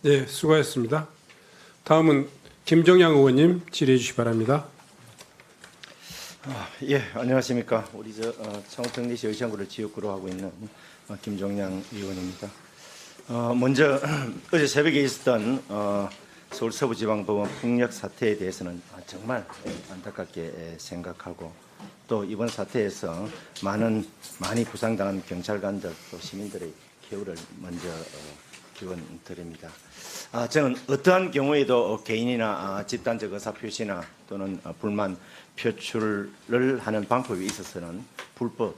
네, 수고하셨습니다. 다음은 김정양 의원님 질의해 주시기 바랍니다. 예, 안녕하십니까. 우리 창원특례시 의창구를 지역구로 하고 있는 김종양 의원입니다. 먼저 어제 새벽에 있었던 서울 서부지방법원 폭력 사태에 대해서는 정말 안타깝게 생각하고, 또 이번 사태에서 많이 부상당한 경찰관들 또 시민들의 쾌유를 먼저 기원드립니다. 저는 어떠한 경우에도 개인이나 집단적 의사표시나 또는 불만 표출을 하는 방법에 있어서는 불법,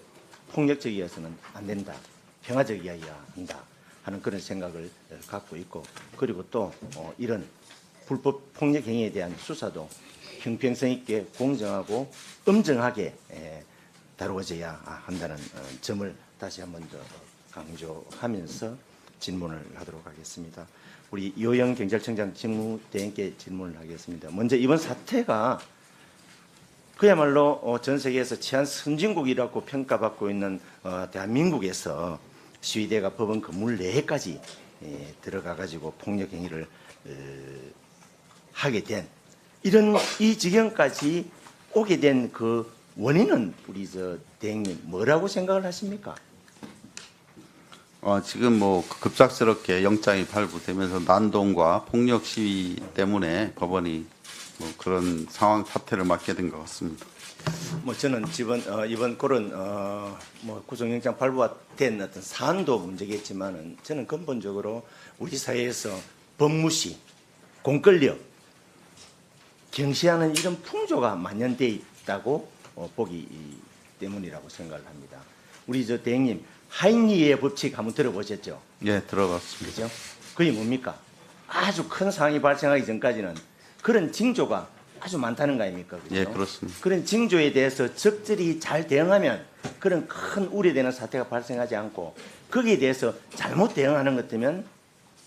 폭력적이어서는 안 된다, 평화적이어야 한다 하는 그런 생각을 갖고 있고, 그리고 또 이런 불법 폭력 행위에 대한 수사도 형평성 있게 공정하고 엄정하게 다루어져야 한다는 점을 다시 한 번 더 강조하면서 질문을 하도록 하겠습니다. 우리 이호영 경찰청장 직무대행께 질문을 하겠습니다. 먼저 이번 사태가 그야말로 전 세계에서 치안 선진국이라고 평가받고 있는 대한민국에서 시위대가 법원 건물 내에까지 들어가 가지고 폭력 행위를 하게 된, 이런 이 지경까지 오게 된 그 원인은 우리 대행님 뭐라고 생각을 하십니까? 지금 급작스럽게 영장이 발부되면서 난동과 폭력 시위 때문에 법원이 그런 상황 사태를 맞게 된 것 같습니다. 저는 이번 그런 구속영장 발부가 된 어떤 사안도 문제겠지만은, 저는 근본적으로 우리 사회에서 법무시, 공권력 경시하는 이런 풍조가 만연되어 있다고 보기 때문이라고 생각을 합니다. 우리 대행님, 하인리의 법칙 한번 들어보셨죠? 예, 들어갔습니다. 그죠? 그게 뭡니까? 아주 큰 상황이 발생하기 전까지는 그런 징조가 아주 많다는 거 아닙니까? 그죠? 예, 그렇습니다. 그런 징조에 대해서 적절히 잘 대응하면 그런 큰 우려되는 사태가 발생하지 않고, 거기에 대해서 잘못 대응하는 것 때문에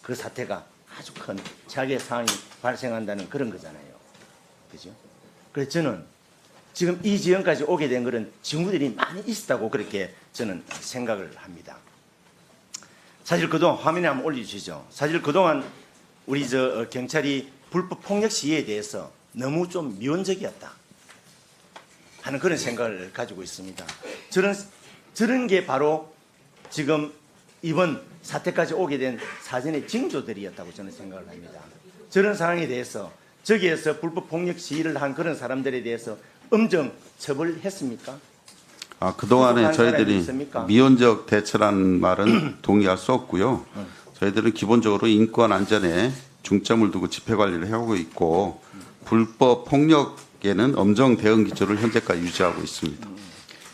그 사태가 아주 큰 최악의 상황이 발생한다는 그런 거잖아요. 그죠? 그래서 저는 지금 이 지경까지 오게 된 그런 징후들이 많이 있었다고 그렇게 저는 생각을 합니다. 사실 그동안 화면에 한번 올려주시죠. 사실 그동안 우리 경찰이 불법 폭력 시위에 대해서 너무 좀 미온적이었다 하는 그런 생각을 가지고 있습니다. 저런 게 바로 지금 이번 사태까지 오게 된 사전의 징조들이었다고 저는 생각을 합니다. 저런 상황에 대해서 저기에서 불법 폭력 시위를 한 그런 사람들에 대해서 엄정 처벌했습니까? 그동안에 저희들이 미온적 대처라는 말은 동의할 수 없고요. 저희들은 기본적으로 인권 안전에 중점을 두고 집회 관리를 해오고 있고, 불법 폭력에는 엄정 대응 기조를 현재까지 유지하고 있습니다.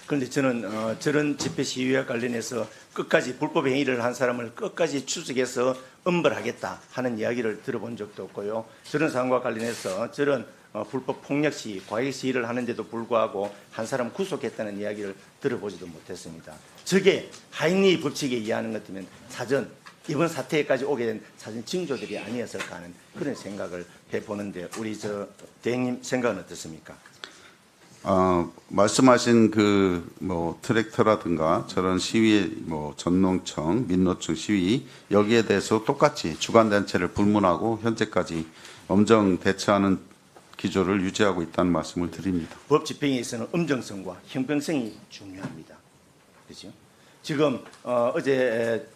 그런데 저는 저런 집회 시위와 관련해서 끝까지 불법 행위를 한 사람을 끝까지 추적해서 엄벌하겠다 하는 이야기를 들어본 적도 없고요. 저런 상황과 관련해서 저런 불법 폭력 시위, 과잉 시위를 하는데도 불구하고 한 사람 구속했다는 이야기를 들어보지도 못했습니다. 저게 하인리 법칙에 의하는 것 같으면 사전 이번 사태까지 오게 된 사전 징조들이 아니었을까 하는 그런 생각을 해보는데, 우리 대행님 생각은 어떻습니까? 말씀하신 트랙터라든가 저런 시위, 전농청, 민노총 시위, 여기에 대해서 똑같이 주관단체를 불문하고 현재까지 엄정 대처하는 기조를 유지하고 있다는 말씀을 드립니다. 법 집행에 있어서는 엄정성과 형평성이 중요합니다. 그렇죠? 지금 어제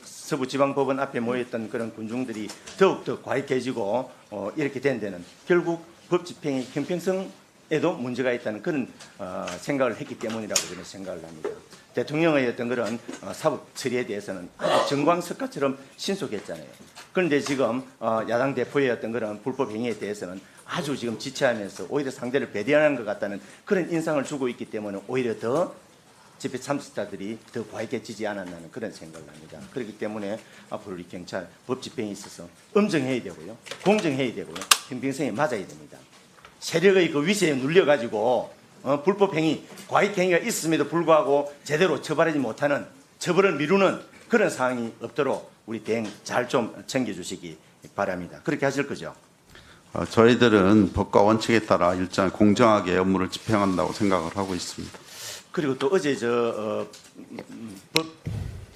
서부지방법원 앞에 모였던 그런 군중들이 더욱더 과익해지고 이렇게 된 데는 결국 법 집행의 형평성에도 문제가 있다는 그런 생각을 했기 때문이라고 저는 생각을 합니다. 대통령의 어떤 그런 사법 처리에 대해서는 아주 정광석화처럼 신속했잖아요. 그런데 지금 야당 대표의 어떤 그런 불법 행위에 대해서는 아주 지금 지체하면서 오히려 상대를 배려하는 것 같다는 그런 인상을 주고 있기 때문에 오히려 더 집회 참석자들이 더 과익해지지 않았나는 그런 생각을 합니다. 그렇기 때문에 앞으로 우리 경찰 법 집행에 있어서 엄정해야 되고요, 공정해야 되고요, 형평성에 맞아야 됩니다. 세력의 그 위세에 눌려가지고 불법 행위, 과익 행위가 있음에도 불구하고 제대로 처벌하지 못하는, 처벌을 미루는 그런 상황이 없도록 우리 대행 잘 좀 챙겨주시기 바랍니다. 그렇게 하실 거죠? 저희들은 법과 원칙에 따라 일정 공정하게 업무를 집행한다고 생각을 하고 있습니다. 그리고 또 어제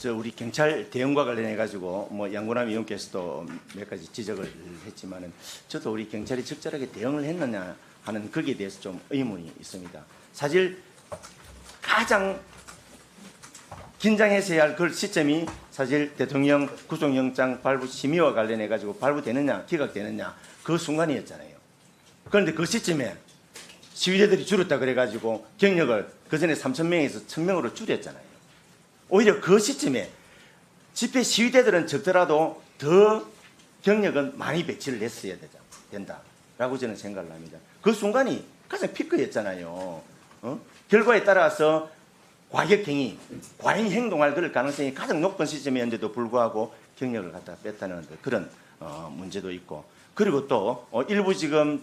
저 우리 경찰 대응과 관련해 가지고 뭐 양구남 의원께서도 몇 가지 지적을 했지만은 저도 우리 경찰이 적절하게 대응을 했느냐 하는 거기에 대해서 좀 의문이 있습니다. 사실 가장 긴장해서 해야 할 그 시점이 사실 대통령 구속영장 발부 심의와 관련해 가지고 발부되느냐 기각되느냐 그 순간이었잖아요. 그런데 그 시점에 시위대들이 줄었다 그래 가지고 경력을 그전에 3,000명에서 1,000명으로 줄였잖아요. 오히려 그 시점에 집회 시위대들은 적더라도 더 경력은 많이 배치를 했어야 된다라고 저는 생각을 합니다. 그 순간이 가장 피크였잖아요. 결과에 따라서 과격행위, 과잉 행동할 그럴 가능성이 가장 높은 시점이었는데도 불구하고 경력을 갖다 뺐다는 그런 문제도 있고, 그리고 또 일부 지금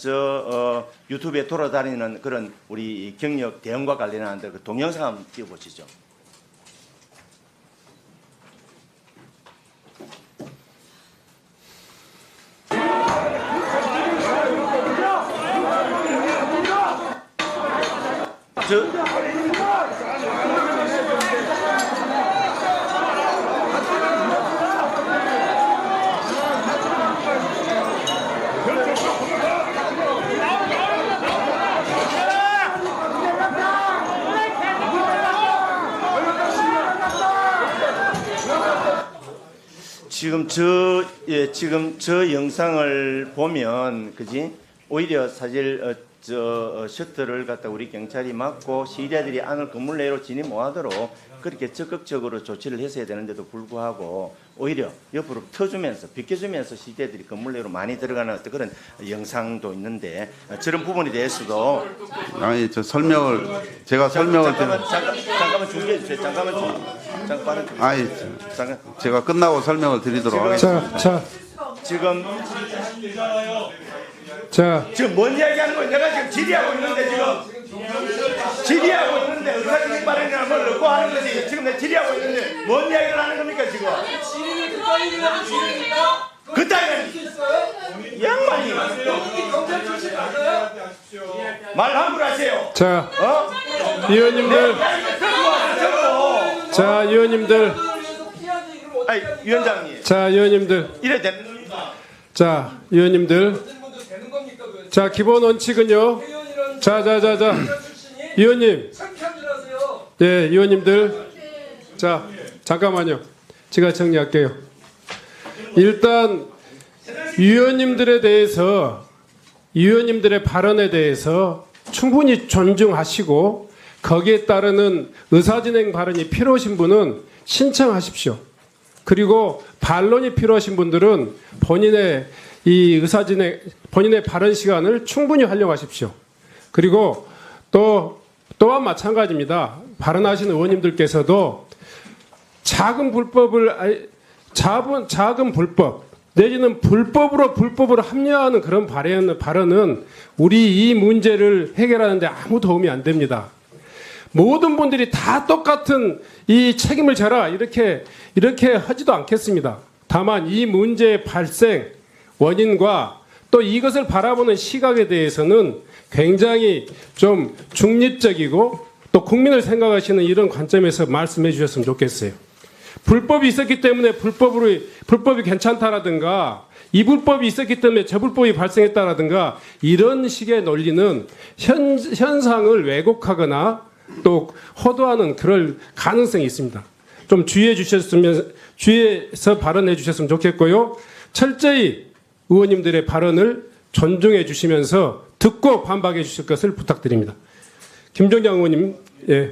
유튜브에 돌아다니는 그런 우리 경력 대응과 관련한 그 동영상 한번 띄워보시죠. 지금 저 영상을 보면 그지 오히려 사실 셔터를 갖다 우리 경찰이 막고 시위대들이 안을 건물 내로 진입 못하도록 그렇게 적극적으로 조치를 했어야 되는데도 불구하고 오히려 옆으로 터주면서 비켜주면서 시위대들이 건물 내로 많이 들어가는 어떤 그런 영상도 있는데 저런 부분에 대해서도 아니 저 설명을 제가 설명을 잠깐만 중계해 주세요. 잠깐만. 아니 제가 끝나고 설명을 드리도록 하겠습니다. 지금 뭔 이야기하는 거예요? 내가 지금 질의하고 있는데 질의하고 있는데 의사진행 발언이나 뭘 넣고 하는 거지. 지금 내가 질의하고 있는데 뭔 이야기를 하는 겁니까 지금? 질의를 그따위로 질의입니까? 그따위는 양반이 경찰 출신 맞아요? 말 함부로 하세요. 자, 위원님들. 자, 위원님들. 아니 위원장님. 자, 위원님들. 이래 되는 겁니까? 자, 위원님들. 자, 기본 원칙은요. 자. 위원님. 예, 위원님들. 자, 잠깐만요. 제가 정리할게요. 일단 위원님들에 대해서 위원님들의 발언에 대해서 충분히 존중하시고 거기에 따르는 의사진행 발언이 필요하신 분은 신청하십시오. 그리고 반론이 필요하신 분들은 본인의 이 의사진행 본인의 발언 시간을 충분히 활용하십시오. 그리고 또한 마찬가지입니다. 발언하신 의원님들께서도 작은 불법 내지는 불법으로 합리화하는 그런 발언은 우리 이 문제를 해결하는데 아무 도움이 안 됩니다. 모든 분들이 다 똑같은 이 책임을 져라 이렇게 하지도 않겠습니다. 다만 이 문제의 발생 원인과 또 이것을 바라보는 시각에 대해서는 굉장히 좀 중립적이고 또 국민을 생각하시는 이런 관점에서 말씀해 주셨으면 좋겠어요. 불법이 있었기 때문에 불법이 괜찮다라든가 이 불법이 있었기 때문에 저 불법이 발생했다라든가 이런 식의 논리는 현상을 왜곡하거나 또 호도하는 그럴 가능성이 있습니다. 좀 주의해서 발언해 주셨으면 좋겠고요. 철저히 의원님들의 발언을 존중해 주시면서 듣고 반박해 주실 것을 부탁드립니다. 김종장 의원님, 예.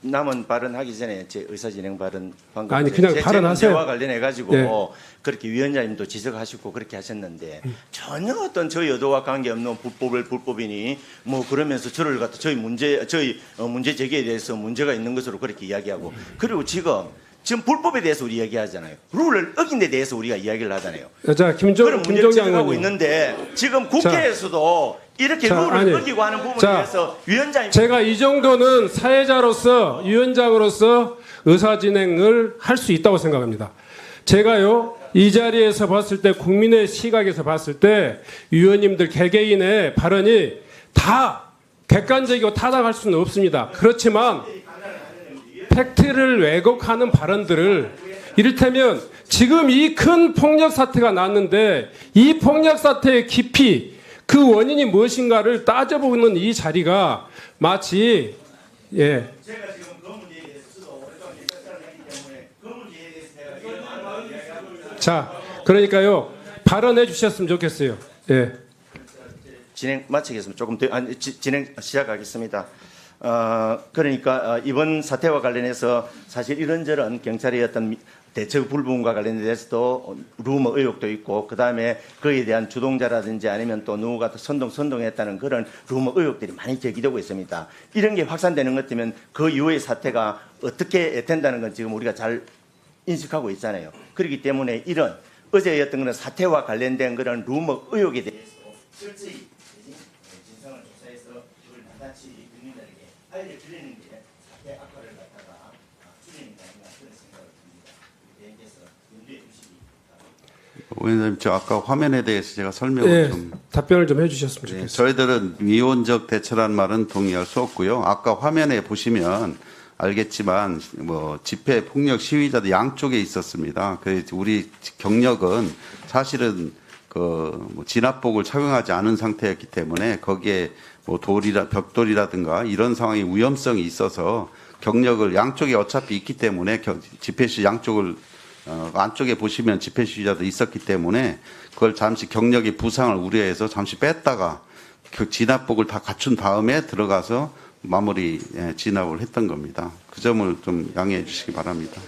남은 발언하기 전에 제 의사진행 발언 방금 아니 그냥 발언하세요. 와 관련해 가지고 예. 그렇게 위원장님도 지적하시고 그렇게 하셨는데 전혀 어떤 저희 의도와 관계없는 불법이니 뭐 그러면서 저를 갖다 저희 문제 제기에 대해서 문제가 있는 것으로 그렇게 이야기하고 그리고 지금 불법에 대해서 우리 이야기하잖아요. 룰을 어긴 데 대해서 우리가 이야기를 하잖아요. 자, 김종장 의원님 하고 있는데 지금 국회에서도 이렇게 룰을 어기고 하는 부분에 대해서 위원장님 제가 이 정도는 사회자로서 위원장으로서 의사진행을 할 수 있다고 생각합니다. 제가요 이 자리에서 봤을 때 국민의 시각에서 봤을 때 위원님들 개개인의 발언이 다 객관적이고 타당할 수는 없습니다. 그렇지만 팩트를 왜곡하는 발언들을 이를테면 지금 이 큰 폭력 사태가 났는데 이 폭력 사태의 깊이 그 원인이 무엇인가를 따져보는 이 자리가 마치 예. 제가 지금 그 문제에 대해서도 오랫동안 얘기했기 때문에 그 문제에 대해서 내가 이런 말을 이야기하고 자, 그러니까요. 발언해 주셨으면 좋겠어요. 예. 진행 마치겠습니다. 조금 더 진행 시작하겠습니다. 그러니까 이번 사태와 관련해서 사실 이런저런 경찰의 어떤 대처 불분과 관련돼서도 루머 의혹도 있고 그 다음에 그에 대한 주동자라든지 아니면 또 누구가 또 선동했다는 그런 루머 의혹들이 많이 제기되고 있습니다. 이런 게 확산되는 것 때문에 그 이후의 사태가 어떻게 된다는 건 지금 우리가 잘 인식하고 있잖아요. 그렇기 때문에 이런 어제였던 그런 사태와 관련된 그런 루머 의혹에 대해서 철저히 진상을 조사해서 그걸 나같이 국민들에게 알려드리는 게 사태 악화를 갖다가 줄이는 게 아닌가 그런 생각을 듭니다. 대해서 염두에 두시기 바랍니다. 의원님, 저 아까 화면에 대해서 제가 설명을 예. 좀 답변을 좀 해주셨으면 네, 좋겠어요. 저희들은 미온적 대처란 말은 동의할 수 없고요. 아까 화면에 보시면 알겠지만 뭐 집회 폭력 시위자들 양쪽에 있었습니다. 그 우리 경력은 사실은 그뭐 진압복을 착용하지 않은 상태였기 때문에 거기에 뭐 벽돌이라든가 이런 상황의 위험성이 있어서 경력을 양쪽에 어차피 있기 때문에 집회 시 양쪽을 안쪽에 보시면 집회 시위자도 있었기 때문에 그걸 잠시 경력의 부상을 우려해서 잠시 뺐다가 그 진압복을 다 갖춘 다음에 들어가서 마무리 진압을 했던 겁니다. 그 점을 좀 양해해 주시기 바랍니다.